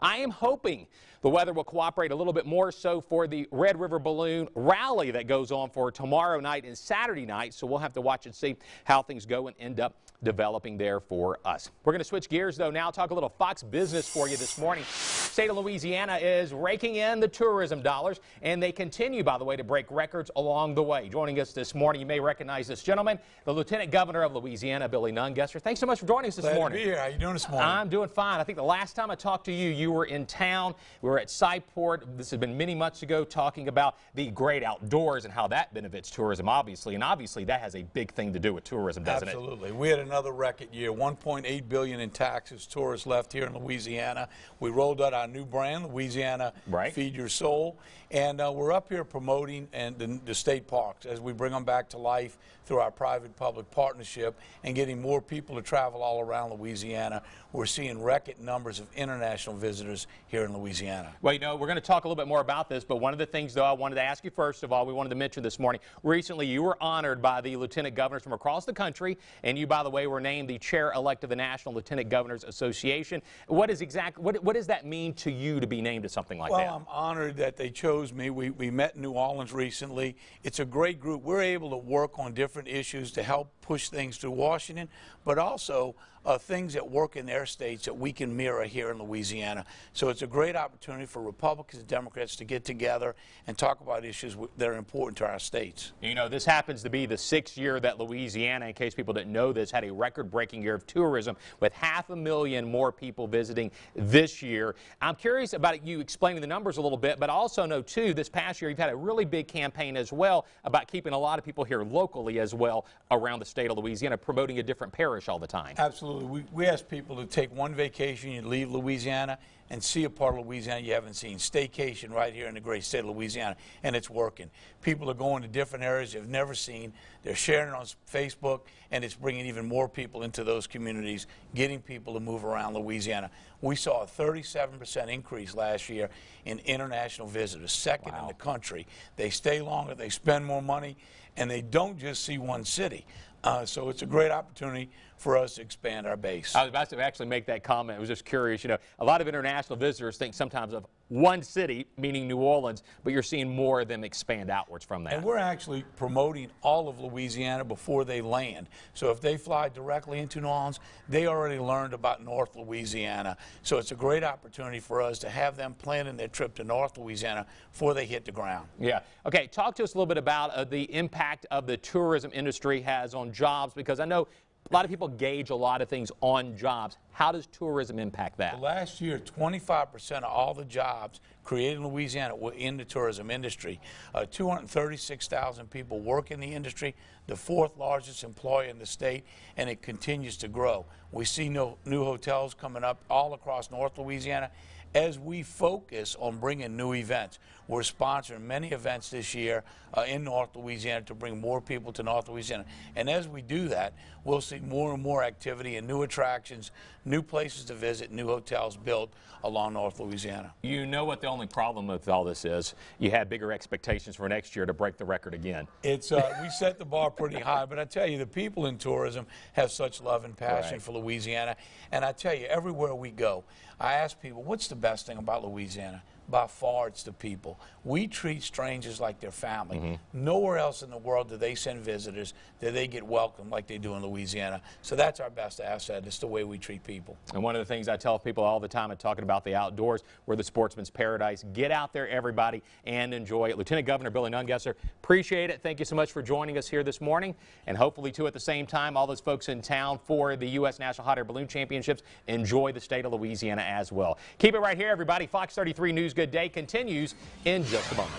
I am hoping the weather will cooperate a little bit more so for the Red River Balloon Rally that goes on for tomorrow night and Saturday night. So we'll have to watch and see how things go and end up developing there for us. We're going to switch gears, though, now talk a little Fox business for you this morning. State of Louisiana is raking in the tourism dollars, and they continue, by the way, to break records along the way. Joining us this morning, you may recognize this gentleman, the Lieutenant Governor of Louisiana, Billy Nungesser. Thanks so much for joining us this morning. Glad to be here. How you doing this morning? I'm doing fine. I think the last time I talked to you, you were in town. We were at Cyport. This had been many months ago, talking about the great outdoors and how that benefits tourism, obviously. And obviously, that has a big thing to do with tourism, doesn't it? Absolutely. We had another record year, $1.8 billion in taxes tourists left here in Louisiana. We rolled out our new brand, Louisiana Feed Your Soul, and we're up here promoting the state parks as we bring them back to life through our private-public partnership and getting more people to travel all around Louisiana. We're seeing record numbers of international visitors here in Louisiana. Well, you know, we're going to talk a little bit more about this, but one of the things, though, I wanted to ask you first of all, we wanted to mention this morning, recently you were honored by the lieutenant governors from across the country, and you, by the way, were named the chair-elect of the National Lieutenant Governors Association. What does that mean to you to be named to something like that? Well, I'm honored that they chose me. We met in New Orleans recently. It's a great group. We're able to work on different issues to help push things through Washington, but also things that work in their states that we can mirror here in Louisiana. So it's a great opportunity for Republicans and Democrats to get together and talk about issues that are important to our states. You know, this happens to be the 6th year that Louisiana, in case people didn't know this, had a record-breaking year of tourism with 500,000 more people visiting this year. I'm curious about you explaining the numbers a little bit, but I also know, too, this past year you've had a really big campaign as well about keeping a lot of people here locally as well around the state of Louisiana, promoting a different parish all the time. Absolutely. We ask people to take one vacation, you leave Louisiana, and see a part of Louisiana you haven't seen. Staycation right here in the great state of Louisiana, and it's working. People are going to different areas they've never seen. They're sharing it on Facebook, and it's bringing even more people into those communities, getting people to move around Louisiana. We saw a 37% increase last year in international visitors, second in the country. They stay longer, they spend more money, and they don't just see one city. So it's a great opportunity for us to expand our base. I was about to actually make that comment. I was just curious. You know, a lot of international visitors think sometimes of one city, meaning New Orleans, but you're seeing more of them expand outwards from that. And we're actually promoting all of Louisiana before they land. So if they fly directly into New Orleans, they already learned about North Louisiana. So it's a great opportunity for us to have them planning their trip to North Louisiana before they hit the ground. Yeah. Okay, talk to us a little bit about the impact of the tourism industry has on jobs, because I know a lot of people gauge a lot of things on jobs. How does tourism impact that? Last year, 25% of all the jobs created in Louisiana were in the tourism industry. 236,000 people work in the industry, the 4th largest employer in the state, and it continues to grow. We see new hotels coming up all across North Louisiana as we focus on bringing new events. We're sponsoring many events this year in North Louisiana to bring more people to North Louisiana. And as we do that, we'll see more and more activity and new attractions, new places to visit, new hotels built along North Louisiana. You know what the only problem with all this is? You had bigger expectations for next year to break the record again. It's we set the bar pretty high, but I tell you, the people in tourism have such love and passion for Louisiana. And I tell you, everywhere we go, I ask people, what's the best thing about Louisiana? By far, it's the people. We treat strangers like their family. Nowhere else in the world do they send visitors that they get welcomed like they do in Louisiana. So that's our best asset. It's the way we treat people. And one of the things I tell people all the time in talking about the outdoors, we're the sportsman's paradise. Get out there, everybody, and enjoy it. Lieutenant Governor Billy Nungesser, appreciate it. Thank you so much for joining us here this morning. And hopefully, too, at the same time, all those folks in town for the U.S. National Hot Air Balloon Championships enjoy the state of Louisiana as well. Keep it right here, everybody. Fox 33 News Good Day continues in just a moment.